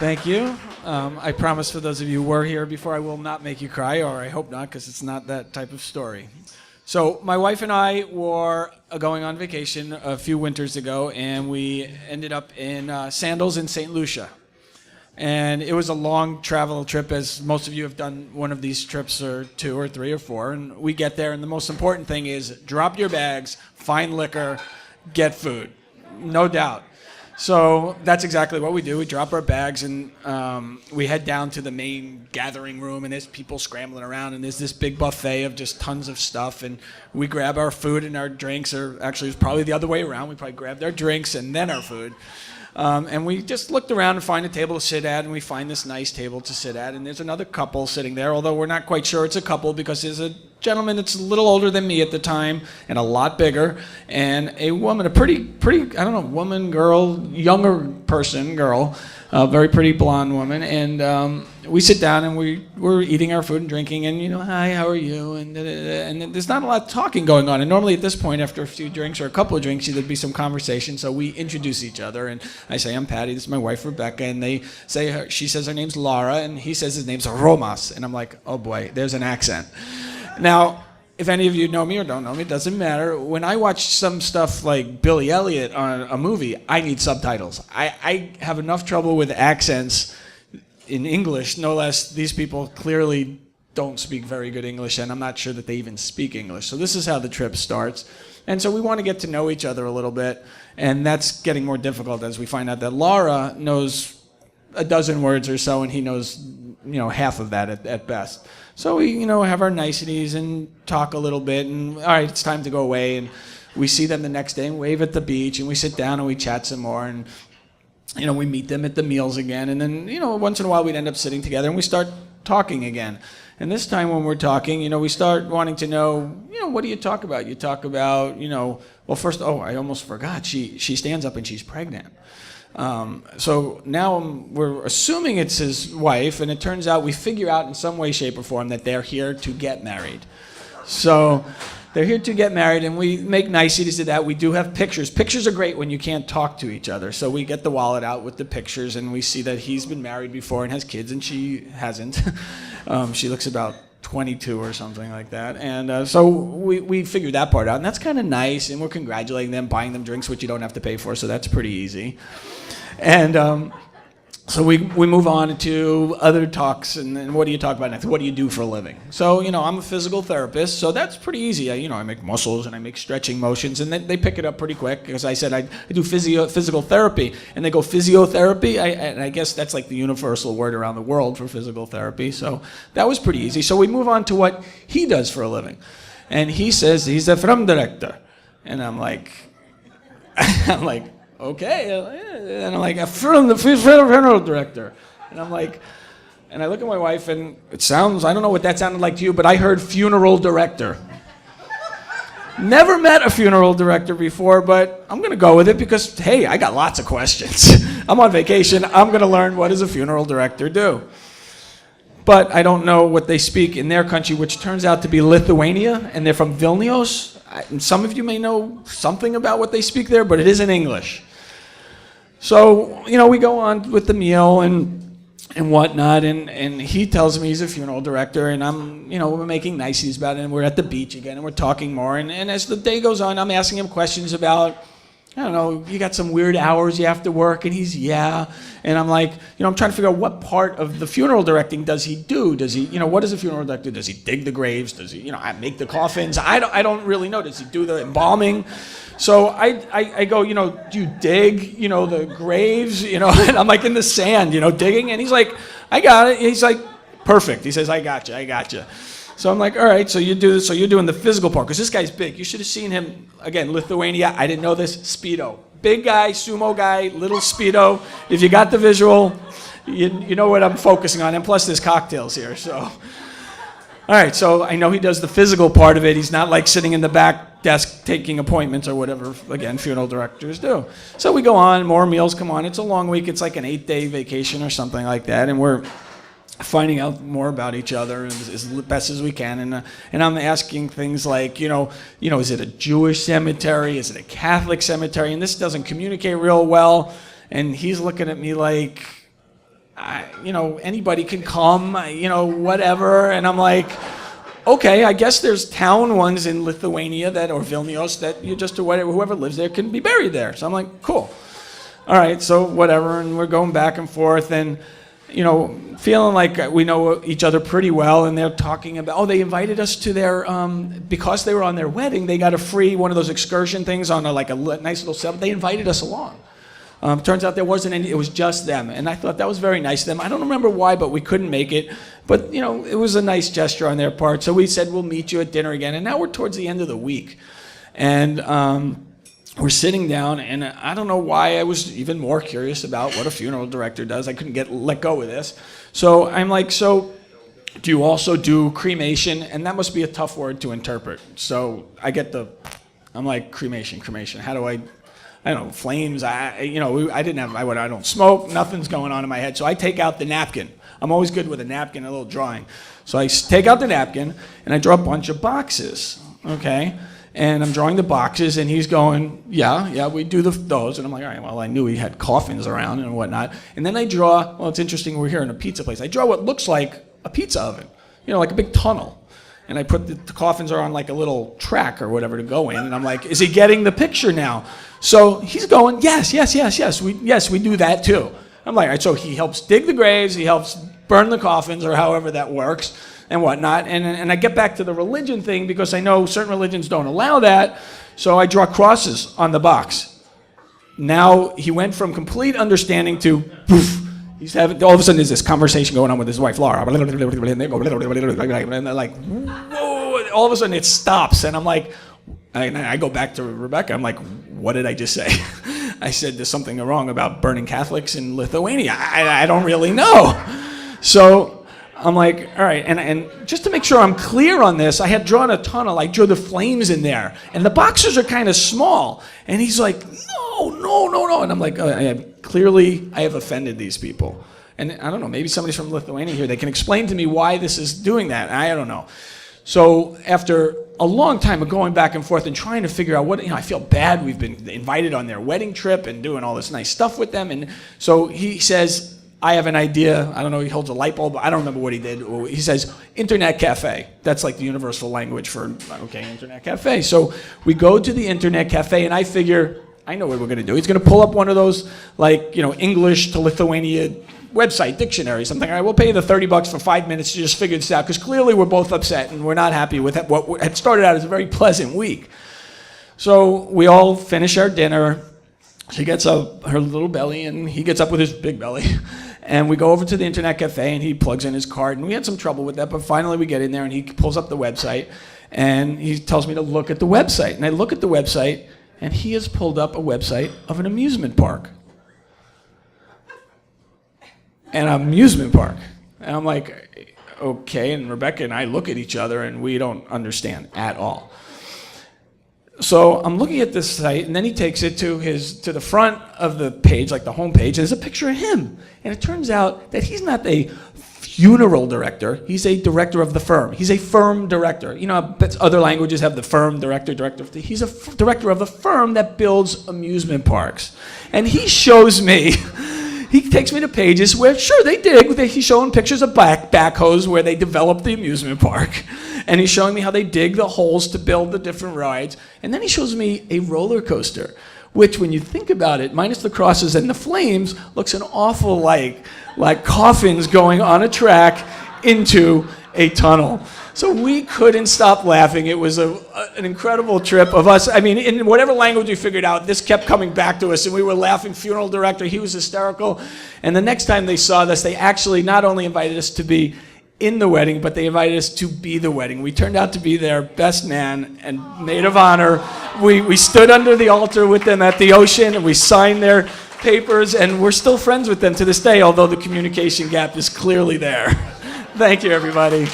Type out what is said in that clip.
Thank you. I promise for those of you who were here before, I will not make you cry, or I hope not, because it's not that type of story. So my wife and I were going on vacation a few winters ago, and we ended up in Sandals in St. Lucia. And it was a long travel trip, as most of you have done one of these trips, or two or three or four. And we get there, and the most important thing is drop your bags, find liquor, get food. No doubt. So that's exactly what we do. We drop our bags, and we head down to the main gathering room, and there's people scrambling around, and there's this big buffet of just tons of stuff. And we grab our food and our drinks, or actually it's probably the other way around. We probably grabbed our drinks and then our food. And we just looked around and find a table to sit at, and we find this nice table to sit at, and there's another couple sitting there, although we're not quite sure it's a couple because there's a gentleman that's a little older than me at the time and a lot bigger, and a woman, a pretty, I don't know, woman, girl, younger person, girl, a very pretty blonde woman, and we sit down and we're eating our food and drinking, and hi, how are you, and there's not a lot of talking going on, and normally at this point, after a few drinks or a couple of drinks, there'd be some conversation, so we introduce each other, and I say, I'm Paddy, this is my wife Rebecca, and she says her name's Laura, and he says his name's Romas, and I'm like, oh boy, there's an accent. Now, if any of you know me or don't know me, it doesn't matter. When I watch some stuff like Billy Elliot on a movie, I need subtitles. I have enough trouble with accents in English, no less these people clearly don't speak very good English, and I'm not sure that they even speak English. So this is how the trip starts. And so we want to get to know each other a little bit, and that's getting more difficult as we find out that Laura knows a dozen words or so, and he knows half of that at best. So we, have our niceties and talk a little bit, and all right, it's time to go away. And we see them the next day and wave at the beach, and we sit down and we chat some more, and we meet them at the meals again. And then, once in a while we'd end up sitting together and we start talking again. And this time when we're talking, we start wanting to know, what do you talk about? You talk about, well, first, I almost forgot. She stands up and she's pregnant. So now we're assuming it's his wife, and it turns out we figure out in some way, shape, or form that they're here to get married. So they're here to get married, and we make niceties to that. We do have pictures. Pictures are great when you can't talk to each other. So we get the wallet out with the pictures, and we see that he's been married before and has kids, and she hasn't. She looks about 22 or something like that. And so we figured that part out, and that's kind of nice, and we're congratulating them, buying them drinks, which you don't have to pay for, so that's pretty easy. And so we move on to other talks, and what do you talk about next? What do you do for a living? So, I'm a physical therapist, so that's pretty easy. I make muscles and I make stretching motions, and they pick it up pretty quick because I said I do physical therapy, and they go, physiotherapy? And I guess that's like the universal word around the world for physical therapy, so that was pretty easy. So we move on to what he does for a living, and he says he's a film director, and I'm like, okay, and I'm like, a funeral director, and I'm like, and I look at my wife, and it sounds, I don't know what that sounded like to you, but I heard funeral director. Never met a funeral director before, but I'm gonna go with it because, hey, I got lots of questions. I'm on vacation, I'm gonna learn what does a funeral director do. But I don't know what they speak in their country, which turns out to be Lithuania, and they're from Vilnius. And some of you may know something about what they speak there, but it isn't English. So, we go on with the meal and whatnot, and he tells me he's a funeral director, and I'm, we're making niceties about it, and we're at the beach again, and we're talking more, and as the day goes on, I'm asking him questions about, I don't know, you got some weird hours you have to work, and he's, yeah, and I'm like, I'm trying to figure out what part of the funeral directing does he do? Does he, what does a funeral director do? Does he dig the graves? Does he, make the coffins? I don't really know. Does he do the embalming? So I go, do you dig, the graves, and I'm like in the sand, digging, and he's like, I got it. He's like, perfect. He says, I got you. So I'm like, all right, so you're doing the physical part, because this guy's big. You should have seen him, again, Lithuania, I didn't know this, Speedo. Big guy, sumo guy, little Speedo. If you got the visual, you know what I'm focusing on, and plus there's cocktails here, so. All right, so I know he does the physical part of it. He's not like sitting in the back desk taking appointments or whatever, again, funeral directors do. So we go on, more meals come on. It's a long week. It's like an 8-day vacation or something like that, and we're finding out more about each other as best as we can. And I'm asking things like, is it a Jewish cemetery? Is it a Catholic cemetery? And this doesn't communicate real well. And he's looking at me like, anybody can come, whatever. And I'm like, okay, I guess there's town ones in Lithuania or Vilnius that you just, or whatever, whoever lives there can be buried there. So I'm like, cool. All right, so whatever, and we're going back and forth, and feeling like we know each other pretty well, and they're talking about, they invited us to their, because they were on their wedding, they got a free one of those excursion things on a nice little set. They invited us along. Turns out there wasn't any, it was just them, and I thought that was very nice of them. I don't remember why, but we couldn't make it, but it was a nice gesture on their part, so we said we'll meet you at dinner again, and now we're towards the end of the week, and we're sitting down, and I don't know why I was even more curious about what a funeral director does. I couldn't let go of this. So I'm like, so do you also do cremation? And that must be a tough word to interpret. So I'm like, cremation. How do I don't know, flames. I don't smoke. Nothing's going on in my head. So I take out the napkin. I'm always good with a napkin, a little drawing. So I take out the napkin, and I draw a bunch of boxes, okay? And I'm drawing the boxes, and he's going, yeah, we do those. And I'm like, all right, well, I knew he had coffins around and whatnot. And then I draw, it's interesting, we're here in a pizza place. I draw what looks like a pizza oven, like a big tunnel. And I put the coffins are on like a little track or whatever to go in. And I'm like, is he getting the picture now? So he's going, yes, we do that too. I'm like, all right, so he helps dig the graves, he helps burn the coffins, or however that works. And whatnot, and I get back to the religion thing because I know certain religions don't allow that, so I draw crosses on the box. Now he went from complete understanding to poof. He's having, all of a sudden there's this conversation going on with his wife Laura, and they're like, whoa! All of a sudden it stops, and I'm like, I go back to Rebecca. I'm like, what did I just say? I said there's something wrong about burning Catholics in Lithuania. I don't really know. So I'm like, all right, and just to make sure I'm clear on this, I had drawn a tunnel. I drew the flames in there, and the boxes are kind of small. And he's like, no. And I'm like, clearly I have offended these people. And I don't know, maybe somebody's from Lithuania here. They can explain to me why this is doing that. I don't know. So after a long time of going back and forth and trying to figure out I feel bad. We've been invited on their wedding trip and doing all this nice stuff with them. And so he says, I have an idea. I don't know, he holds a light bulb. I don't remember what he did. He says, internet cafe. That's like the universal language for, internet cafe. So we go to the internet cafe, and I figure, I know what we're going to do. He's going to pull up one of those, English to Lithuania website dictionary, something. All right, we'll pay you the $30 for 5 minutes to just figure this out, because clearly we're both upset, and we're not happy with what had started out as a very pleasant week. So we all finish our dinner. She gets up, her little belly, and he gets up with his big belly. And we go over to the internet cafe, and he plugs in his card, and we had some trouble with that, but finally we get in there, and he pulls up the website, and he tells me to look at the website. And I look at the website, and he has pulled up a website of an amusement park. And I'm like, okay, and Rebecca and I look at each other, and we don't understand at all. So I'm looking at this site, and then he takes it to the front of the page, like the home page, and there's a picture of him. And it turns out that he's not a funeral director, he's a director of the firm. He's a firm director. Other languages have the firm director. He's a director of the firm that builds amusement parks. And he shows me, he takes me to pages where, sure, they dig. He's showing pictures of backhoes where they develop the amusement park. And he's showing me how they dig the holes to build the different rides. And then he shows me a roller coaster, which, when you think about it, minus the crosses and the flames, looks an awful like coffins going on a track into a tunnel. So we couldn't stop laughing. It was an incredible trip of us. In whatever language we figured out, this kept coming back to us, and we were laughing. Funeral director, he was hysterical. And the next time they saw this, they actually not only invited us to be in the wedding, but they invited us to be the wedding. We turned out to be their best man and maid of honor. We stood under the altar with them at the ocean, and we signed their papers, and we're still friends with them to this day, although the communication gap is clearly there. Thank you, everybody.